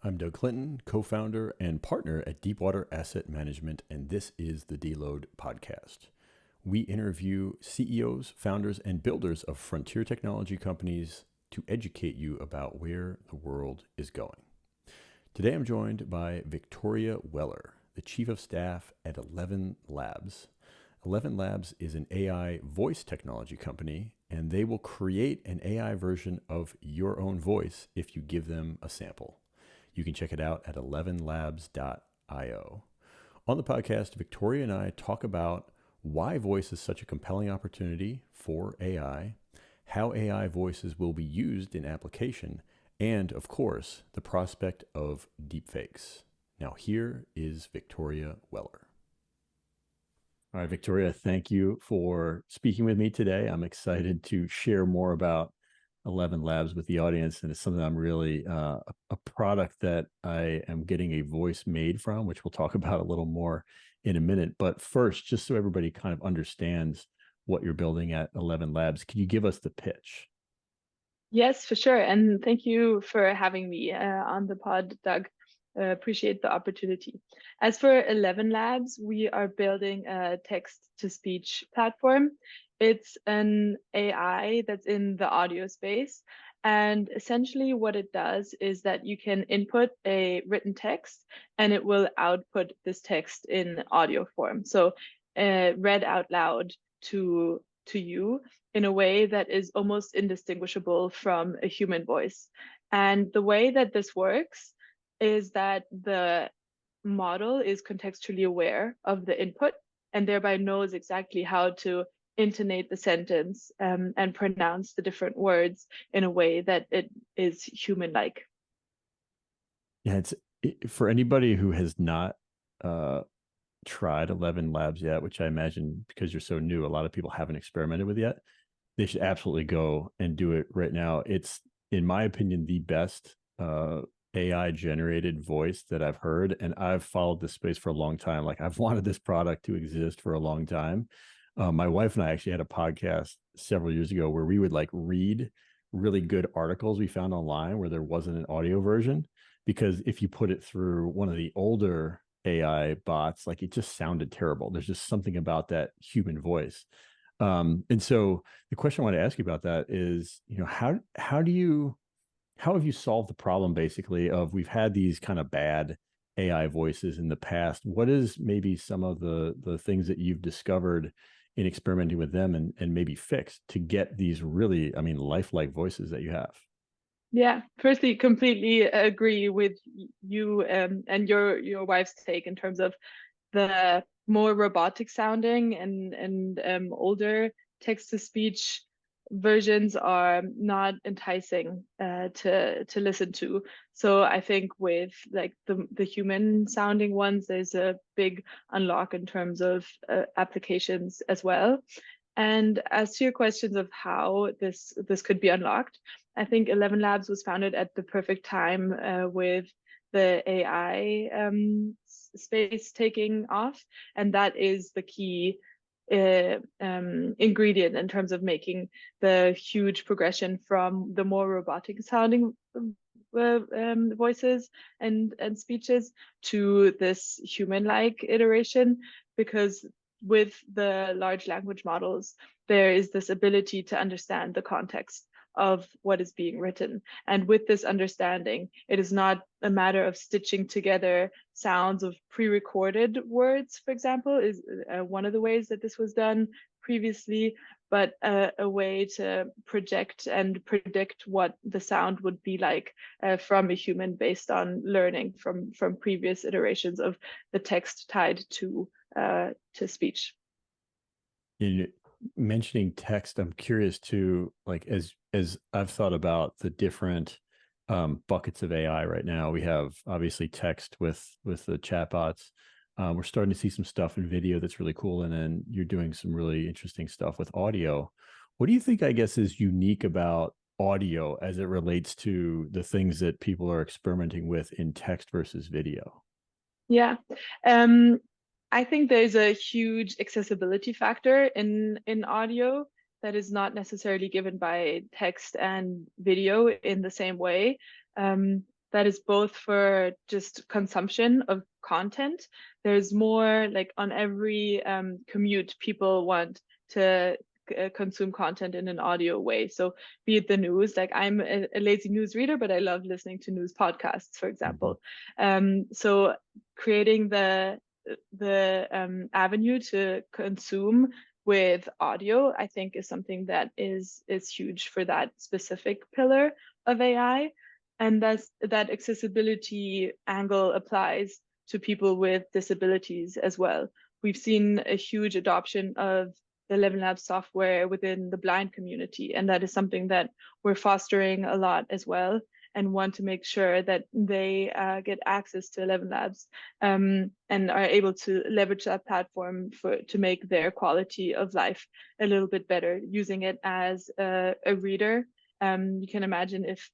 I'm Doug Clinton, co-founder and partner at Deepwater Asset Management, and this is the Deload podcast. We interview CEOs, founders, and builders of frontier technology companies to educate you about where the world is going. Today I'm joined by Victoria Weller, the Chief of Staff at 11 Labs. 11 Labs is an AI voice technology company, and they will create an AI version of your own voice if you give them a sample. You can check it out at 11labs.io. On the podcast, Victoria and I talk about why voice is such a compelling opportunity for AI, how AI voices will be used in application, and of course, the prospect of deepfakes. Now, here is Victoria Weller. All right, Victoria, thank you for speaking with me today. I'm excited to share more about 11 Labs with the audience, and it's something I'm really a product that I am getting a voice made from, which we'll talk about a little more in a minute. But first, just so everybody kind of understands what you're building at 11 Labs, can you give us the pitch? Yes, for sure. And thank you for having me on the pod, Doug. Appreciate the opportunity. As for 11 Labs, we are building a text-to-speech platform. It's an AI that's in the audio space. And essentially what it does is that you can input a written text and it will output this text in audio form. So read out loud to you in a way that is almost indistinguishable from a human voice. And the way that this works is that the model is contextually aware of the input and thereby knows exactly how to intonate the sentence and pronounce the different words in a way that it is human-like. Yeah, for anybody who has not uh, tried 11 Labs yet, which I imagine because you're so new, a lot of people haven't experimented with yet. They should absolutely go and do it right now. It's, in my opinion, the best AI generated voice that I've heard. And I've followed this space for a long time. Like, I've wanted this product to exist for a long time. My wife and I actually had a podcast several years ago where we would like read really good articles we found online where there wasn't an audio version. Because if you put it through one of the older AI bots, like, it just sounded terrible. There's just something about that human voice. And so the question I want to ask you about that is, how have you solved the problem basically of we've had these kind of bad AI voices in the past? What is maybe some of the things that you've discovered in experimenting with them and maybe fixed to get these really, I mean, lifelike voices that you have? Yeah, firstly, completely agree with you and your wife's take in terms of the more robotic sounding and older text to speech versions are not enticing to listen to. So I think with like the human sounding ones, there's a big unlock in terms of applications as well. And as to your questions of how this could be unlocked, I think 11 Labs was founded at the perfect time with the AI space taking off, and that is the key ingredient in terms of making the huge progression from the more robotic sounding voices and speeches to this human-like iteration, because with the large language models, there is this ability to understand the context of what is being written. And with this understanding, it is not a matter of stitching together sounds of pre-recorded words, for example, is one of the ways that this was done previously, but a way to project and predict what the sound would be like from a human based on learning from previous iterations of the text tied to speech. In mentioning text, I'm curious too, like, as I've thought about the different buckets of AI right now. We have obviously text with the chatbots. We're starting to see some stuff in video that's really cool, and then you're doing some really interesting stuff with audio. What do you think, I guess, is unique about audio as it relates to the things that people are experimenting with in text versus video? Yeah. Um, I think there's a huge accessibility factor in audio that is not necessarily given by text and video in the same way. Um, that is both for just consumption of content. There's more like on every commute, people want to consume content in an audio way. So be it the news, like I'm a lazy news reader, but I love listening to news podcasts, for example. So creating the avenue to consume with audio, I think, is something that is huge for that specific pillar of AI. And that accessibility angle applies to people with disabilities as well. We've seen a huge adoption of the ElevenLabs software within the blind community, and that is something that we're fostering a lot as well, and want to make sure that they get access to ElevenLabs and are able to leverage that platform to make their quality of life a little bit better, using it as a reader. You can imagine if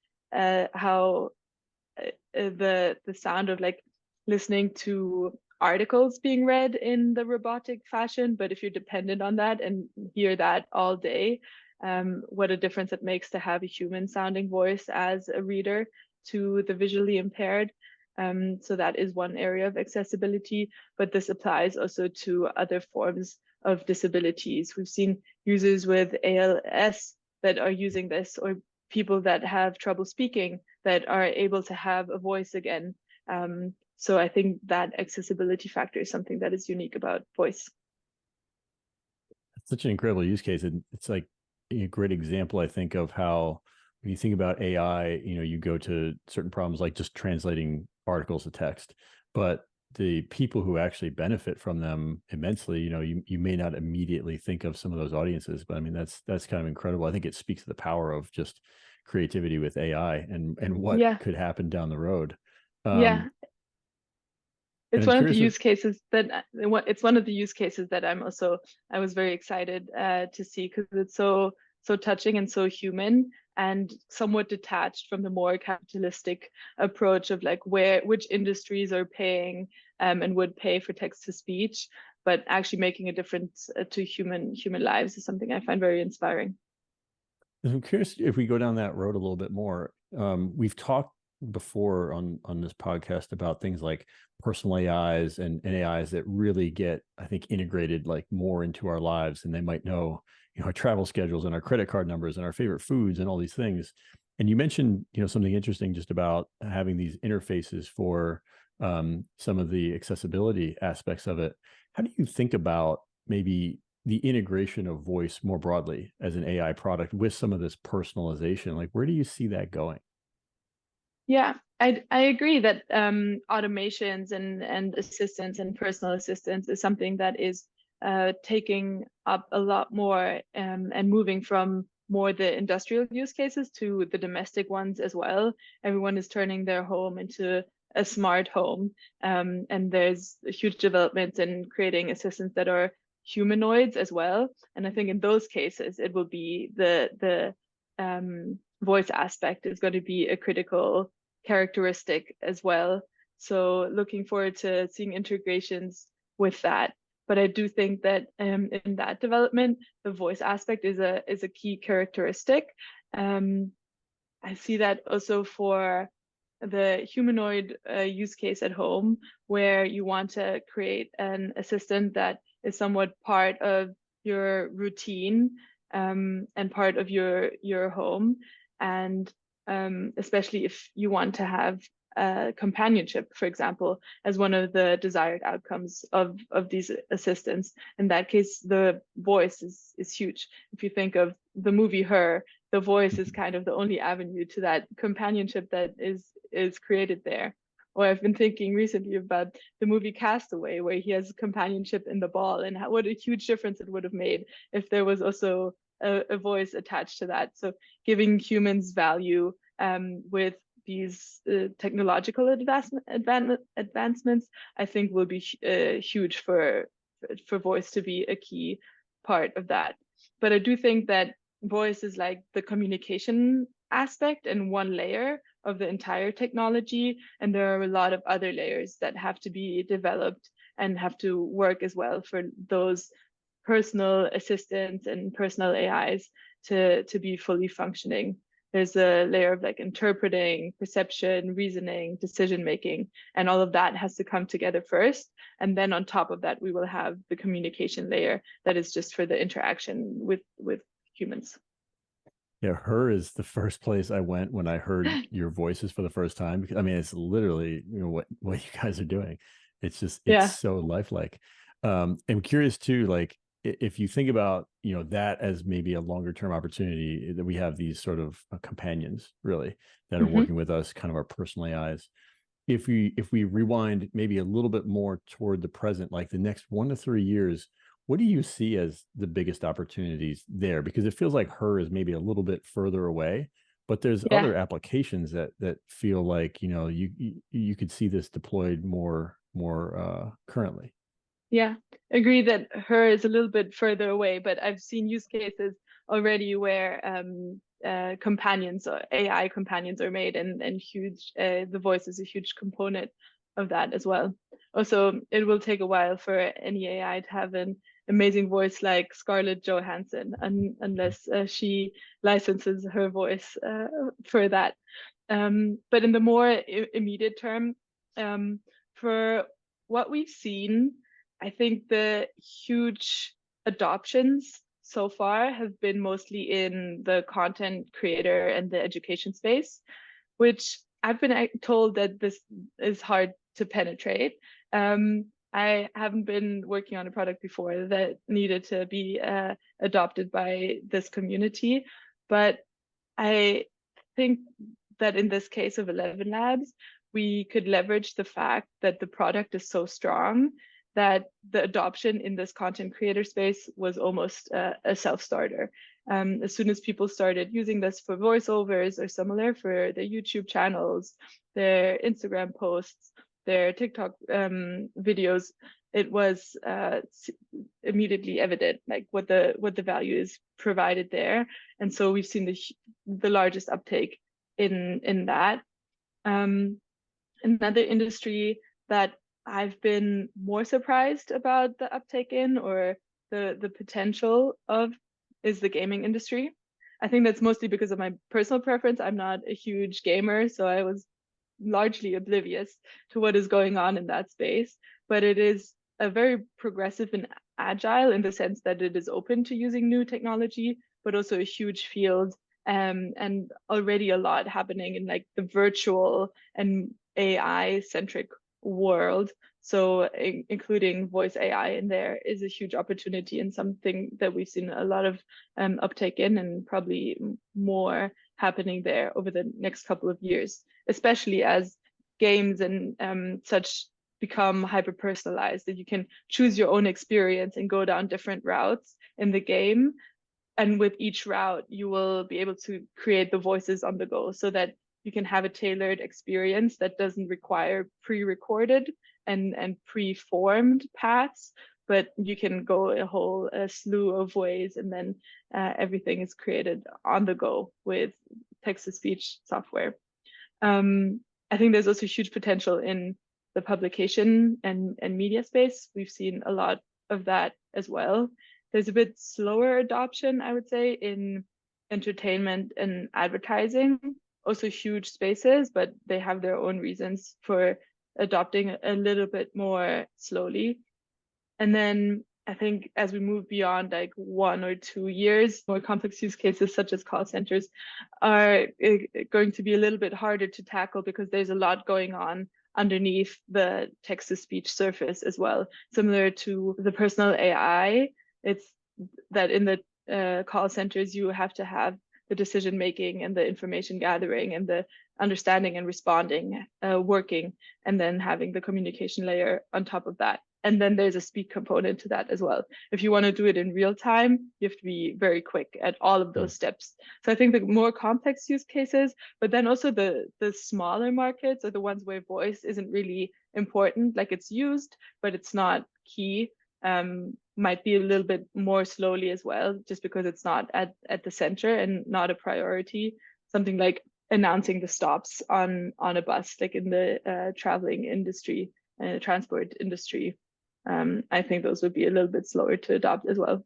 how the sound of like listening to articles being read in the robotic fashion, but if you're dependent on that and hear that all day, what a difference it makes to have a human sounding voice as a reader to the visually impaired. So that is one area of accessibility, but this applies also to other forms of disabilities. We've seen users with ALS that are using this, or people that have trouble speaking that are able to have a voice again. So I think that accessibility factor is something that is unique about voice. It's such an incredible use case. And it's like a great example, I think, of how when you think about AI, you go to certain problems like just translating articles to text, but the people who actually benefit from them immensely, you may not immediately think of some of those audiences, but I mean, that's kind of incredible. I think it speaks to the power of just creativity with AI and what Yeah, could happen down the road. yeah. And It's I'm one of the curious if use cases that it's one of the use cases that I was very excited to see, because it's so touching and so human and somewhat detached from the more capitalistic approach of like which industries are paying and would pay for text to speech, but actually making a difference to human lives is something I find very inspiring. I'm curious if we go down that road a little bit more. We've talked before on this podcast about things like personal AIs and AIs that really get, I think, integrated like more into our lives, and they might know, our travel schedules and our credit card numbers and our favorite foods and all these things. And you mentioned, something interesting just about having these interfaces for some of the accessibility aspects of it. How do you think about maybe the integration of voice more broadly as an AI product with some of this personalization? Like, where do you see that going? Yeah, I agree that automations and assistance and personal assistance is something that is taking up a lot more and moving from more the industrial use cases to the domestic ones as well. Everyone is turning their home into a smart home, and there's huge developments in creating assistants that are humanoids as well. And I think in those cases, it will be the voice aspect is going to be a critical characteristic as well. So looking forward to seeing integrations with that. But I do think that in that development, the voice aspect is a key characteristic. I see that also for the humanoid use case at home, where you want to create an assistant that is somewhat part of your routine and part of your home, and especially if you want to have companionship, for example, as one of the desired outcomes of these assistants. In that case, the voice is huge. If you think of the movie Her, the voice is kind of the only avenue to that companionship that is created there. Or I've been thinking recently about the movie Castaway, where he has companionship in the ball, and what a huge difference it would have made if there was also a voice attached to that. So giving humans value with these technological advancements, I think will be huge for voice to be a key part of that. But I do think that voice is like the communication aspect and one layer of the entire technology, and there are a lot of other layers that have to be developed and have to work as well for those personal assistants and personal AIs to be fully functioning. there's a layer of like interpreting, perception, reasoning, decision making, and all of that has to come together first. And then on top of that, we will have the communication layer that is just for the interaction with humans. Yeah, her is the first place I went when I heard your voices for the first time. Because I mean, it's literally what you guys are doing. It's Yeah. so lifelike. I'm curious too, like if you think about that as maybe a longer term opportunity, that we have these sort of companions really that are Mm-hmm. working with us, kind of our personal AIs. If we rewind maybe a little bit more toward the present, like the next 1 to 3 years, what do you see as the biggest opportunities there? Because it feels like her is maybe a little bit further away, but there's Yeah. other applications that feel like you could see this deployed more currently. Yeah, agree that her is a little bit further away, but I've seen use cases already where companions or AI companions are made, and huge the voice is a huge component of that as well. Also, it will take a while for any AI to have an amazing voice like Scarlett Johansson, unless she licenses her voice for that. But in the more immediate term, for what we've seen, I think the huge adoptions so far have been mostly in the content creator and the education space, which I've been told that this is hard to penetrate. I haven't been working on a product before that needed to be adopted by this community, but I think that in this case of 11 Labs, we could leverage the fact that the product is so strong that the adoption in this content creator space was almost a self-starter. As soon as people started using this for voiceovers or similar for their YouTube channels, their Instagram posts, their TikTok videos, it was immediately evident like what the value is provided there. And so we've seen the largest uptake in that. Another industry that I've been more surprised about the uptake in, or the potential of, is the gaming industry. I think that's mostly because of my personal preference. I'm not a huge gamer, so I was largely oblivious to what is going on in that space. But it is a very progressive and agile in the sense that it is open to using new technology, but also a huge field, and already a lot happening in like the virtual and AI centric world. So including voice AI in there is a huge opportunity and something that we've seen a lot of uptake in, and probably more happening there over the next couple of years, especially as games and such become hyper personalized, that you can choose your own experience and go down different routes in the game. And with each route, you will be able to create the voices on the go so that you can have a tailored experience that doesn't require pre-recorded and pre-formed paths, but you can go a whole slew of ways, and then everything is created on the go with text-to-speech software. I think there's also huge potential in the publication and media space. We've seen a lot of that as well. There's a bit slower adoption, I would say, in entertainment and advertising, also huge spaces, but they have their own reasons for adopting a little bit more slowly. And then I think as we move beyond like 1 or 2 years, more complex use cases such as call centers are going to be a little bit harder to tackle, because there's a lot going on underneath the text to speech surface as well. Similar to the personal AI, it's that in the call centers, you have to have the decision making and the information gathering and the understanding and responding working, and then having the communication layer on top of that. And then there's a speed component to that as well. If you want to do it in real time, you have to be very quick at all of those steps. So I think the more complex use cases, but then also the smaller markets are the ones where voice isn't really important, like it's used, but it's not key, might be a little bit more slowly as well, just because it's not at the center and not a priority. Something like announcing the stops on a bus, like in the traveling industry and transport industry. I think those would be a little bit slower to adopt as well.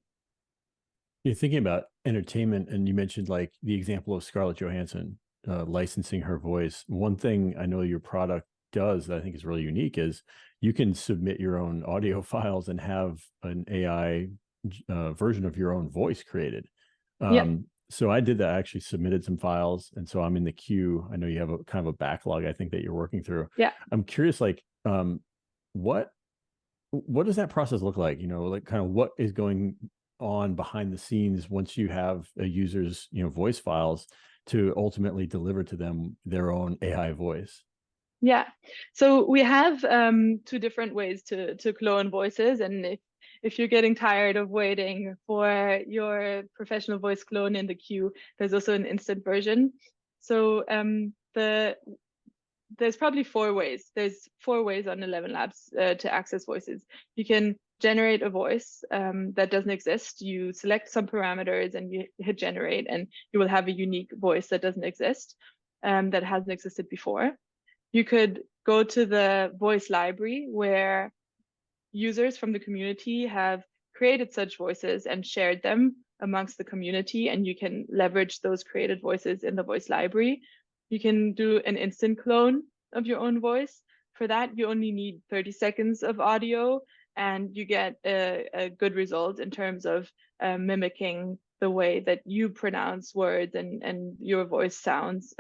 You're thinking about entertainment, and you mentioned like the example of Scarlett Johansson licensing her voice. One thing I know your product does that I think is really unique is you can submit your own audio files and have an AI version of your own voice created. Yeah, So I did that. I actually submitted some files, and so I'm in the queue. I know you have a kind of a backlog, I think, that you're working through. yeah. I'm curious, like, what what does that process look like? Like kind of what is going on behind the scenes once you have a user's, voice files to ultimately deliver to them their own AI voice? Yeah. So we have two different ways to clone voices, and if you're getting tired of waiting for your professional voice clone in the queue, there's also an instant version. So there's probably four ways. There's four ways on 11 Labs to access voices. You can generate a voice that doesn't exist. You select some parameters and you hit generate, and you will have a unique voice that doesn't exist, that hasn't existed before. You could go to the voice library where users from the community have created such voices and shared them amongst the community, and you can leverage those created voices in the voice library. You can do an instant clone of your own voice. For that, you only need 30 seconds of audio, and you get a good result in terms of mimicking the way that you pronounce words and your voice sounds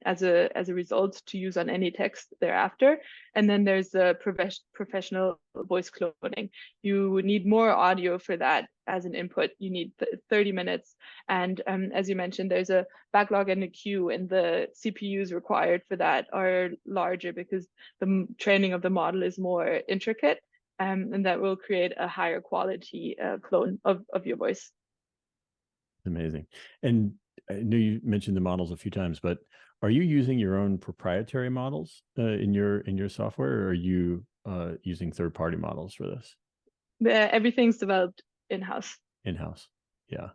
as a result to use on any text thereafter. And then there's the professional voice cloning. You need more audio for that as an input. You need 30 minutes. And as you mentioned, there's a backlog and a queue, and the CPUs required for that are larger because the training of the model is more intricate. And that will create a higher quality clone of your voice. Amazing. And I know you mentioned the models a few times, but are you using your own proprietary models in your software, or are you using third-party models for this Everything's developed in-house. in-house? Yeah.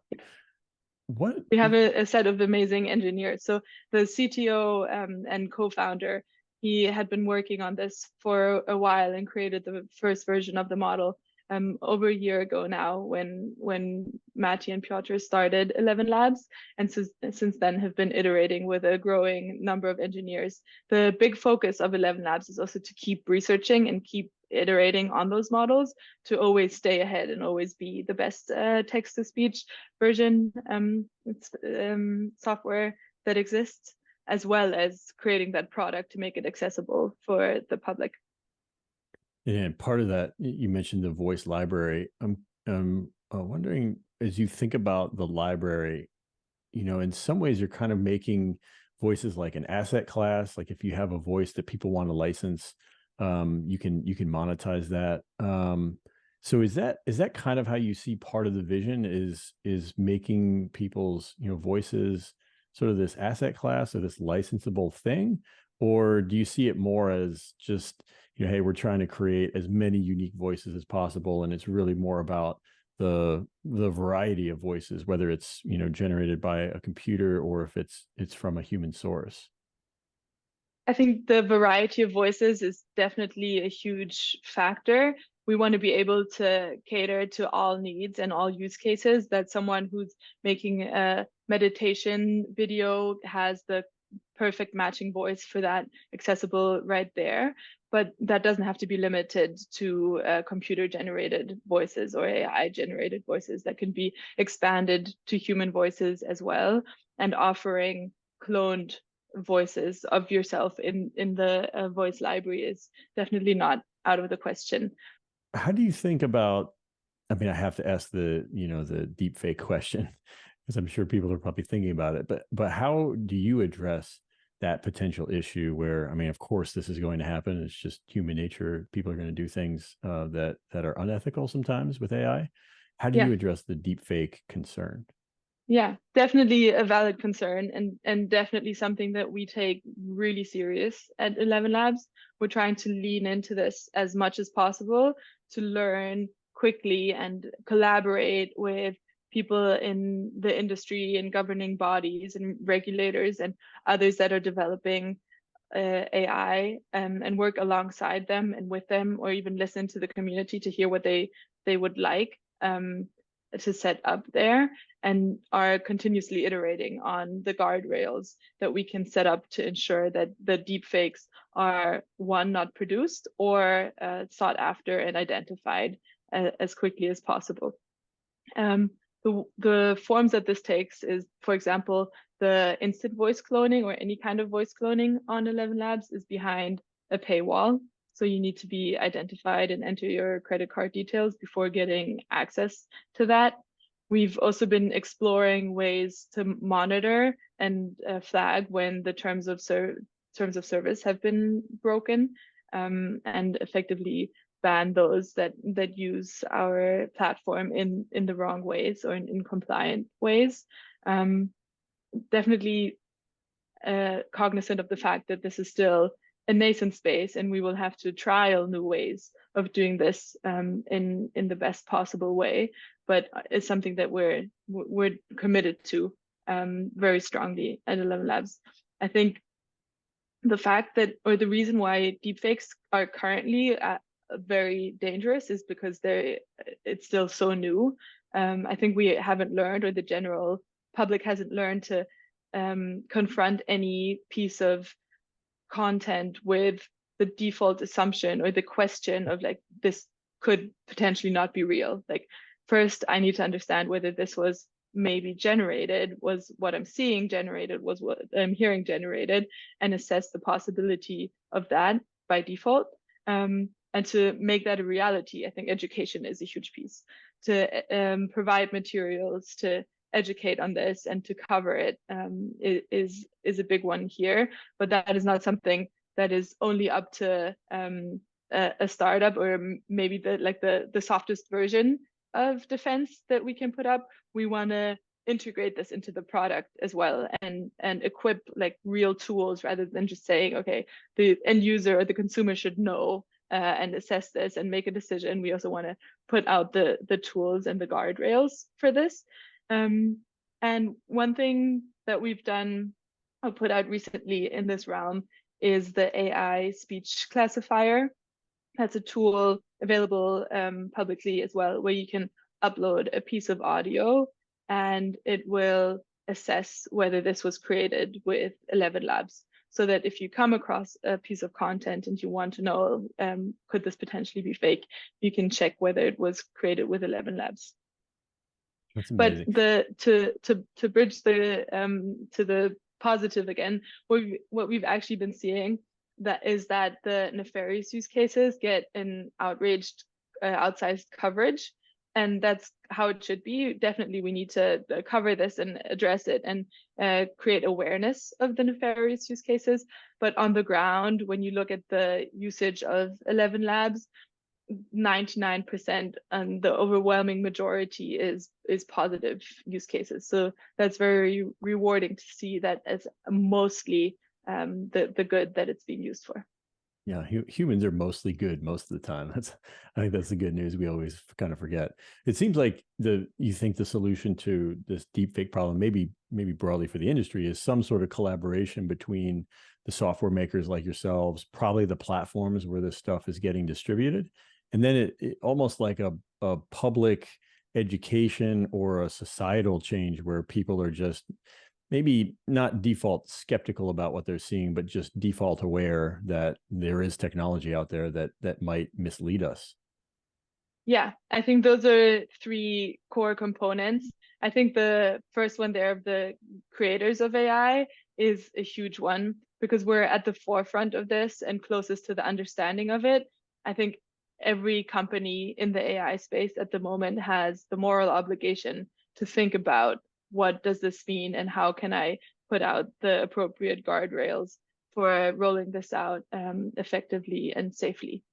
What? We have a set of amazing engineers. So the CTO and co-founder, he had been working on this for a while and created the first version of the model over a year ago now, when Matti and Piotr started 11 Labs, and since then have been iterating with a growing number of engineers. The big focus of 11 Labs is also to keep researching and keep iterating on those models to always stay ahead and always be the best text to speech version software that exists, as well as creating that product to make it accessible for the public. And part of that, you mentioned the voice library. I'm wondering, as you think about the library, in some ways you're kind of making voices like an asset class. Like if you have a voice that people want to license, you can monetize that. So is that kind of how you see part of the vision is making people's voices sort of this asset class or this licensable thing? Or do you see it more as just, hey, we're trying to create as many unique voices as possible, and it's really more about the variety of voices, whether it's generated by a computer or if it's from a human source? I think the variety of voices is definitely a huge factor. We want to be able to cater to all needs and all use cases, that someone who's making a meditation video has the perfect matching voice for that, accessible right there. But that doesn't have to be limited to computer generated voices or AI generated voices. That can be expanded to human voices as well, and offering cloned voices of yourself in the voice library is definitely not out of the question. How do you think about, I mean, I have to ask the deep fake question because I'm sure people are probably thinking about it, but how do you address that potential issue where, I mean, of course this is going to happen. It's just human nature. People are going to do things that are unethical sometimes with AI. How do Yeah. you address the deep fake concern? Yeah, definitely a valid concern, and definitely something that we take really serious at 11 Labs. We're trying to lean into this as much as possible to learn quickly and collaborate with people in the industry and governing bodies and regulators and others that are developing AI, and work alongside them and with them, or even listen to the community to hear what they would like. to set up there, and are continuously iterating on the guardrails that we can set up to ensure that the deepfakes are, one, not produced, or sought after and identified as quickly as possible. The forms that this takes is, for example, the instant voice cloning or any kind of voice cloning on 11 Labs is behind a paywall. So you need to be identified and enter your credit card details before getting access to that. We've also been exploring ways to monitor and flag when the terms of service have been broken, and effectively ban those that use our platform in the wrong ways or in incompliant ways. Definitely cognizant of the fact that this is still a nascent space, and we will have to trial new ways of doing this in the best possible way. But it's something that we're committed to very strongly at 11 Labs. I think the fact that, or the reason why deepfakes are currently very dangerous is because it's still so new. I think we haven't learned, or the general public hasn't learned, to confront any piece of content with the default assumption or the question of like, this could potentially not be real. Like, first I need to understand whether this was maybe generated, was what I'm seeing generated, was what I'm hearing generated, and assess the possibility of that by default. And to make that a reality, I think education is a huge piece. To provide materials to educate on this and to cover it is a big one here. But that is not something that is only up to a startup, or maybe the softest version of defense that we can put up. We want to integrate this into the product as well, and equip like real tools, rather than just saying, okay, the end user or the consumer should know and assess this and make a decision. We also want to put out the tools and the guardrails for this. And one thing that we've done or put out recently in this realm is the AI speech classifier. That's a tool available publicly as well, where you can upload a piece of audio and it will assess whether this was created with 11 Labs. So that if you come across a piece of content and you want to know, could this potentially be fake, you can check whether it was created with 11 Labs. That's amazing. But to bridge the to the positive again, what we've actually been seeing is that the nefarious use cases get an outsized coverage, and that's how it should be. Definitely, we need to cover this and address it and create awareness of the nefarious use cases. But on the ground, when you look at the usage of 11 Labs, 99% and the overwhelming majority is positive use cases. So that's very rewarding to see that as mostly the good that it's being used for. Yeah, humans are mostly good most of the time. I think that's the good news we always kind of forget. It seems like you think the solution to this deepfake problem, maybe broadly for the industry, is some sort of collaboration between the software makers like yourselves, probably the platforms where this stuff is getting distributed, and then it almost like a public education or a societal change where people are just maybe not default skeptical about what they're seeing, but just default aware that there is technology out there that might mislead us. Yeah, I think those are three core components. I think the first one there, of the creators of AI, is a huge one, because we're at the forefront of this and closest to the understanding of it. I think every company in the AI space at the moment has the moral obligation to think about, what does this mean and how can I put out the appropriate guardrails for rolling this out effectively and safely.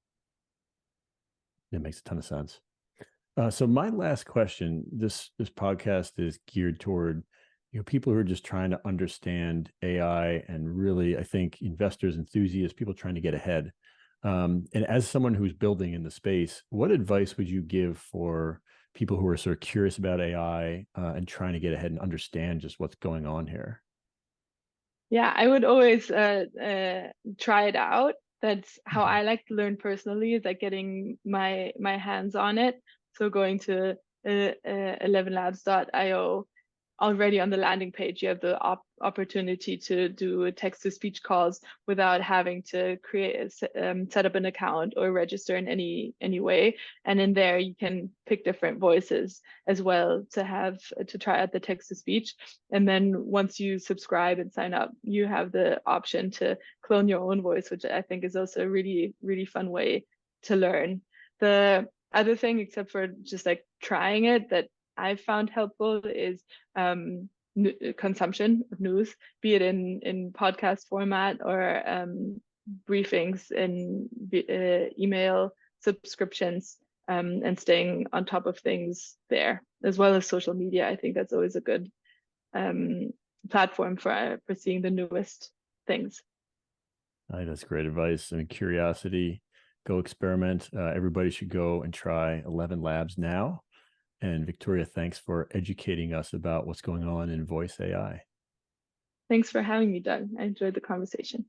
It makes a ton of sense. So my last question, this podcast is geared toward people who are just trying to understand AI, and really, I think, investors, enthusiasts, people trying to get ahead. And as someone who's building in the space, what advice would you give for people who are sort of curious about AI and trying to get ahead and understand just what's going on here? Yeah, I would always try it out. That's how I like to learn personally, is like getting my hands on it. So going to 11labs.io, already on the landing page, you have the opportunity to do text-to-speech calls without having to set up an account or register in any way. And in there, you can pick different voices as well to try out the text-to-speech. And then once you subscribe and sign up, you have the option to clone your own voice, which I think is also a really, really fun way to learn. The other thing, except for just like trying it, that I've found helpful is consumption of news, be it in podcast format or briefings in email subscriptions, and staying on top of things there, as well as social media. I think that's always a good platform for seeing the newest things. I think that's great advice. I mean, curiosity, go experiment. Everybody should go and try 11 Labs now. And Victoria, thanks for educating us about what's going on in voice AI. Thanks for having me, Doug. I enjoyed the conversation.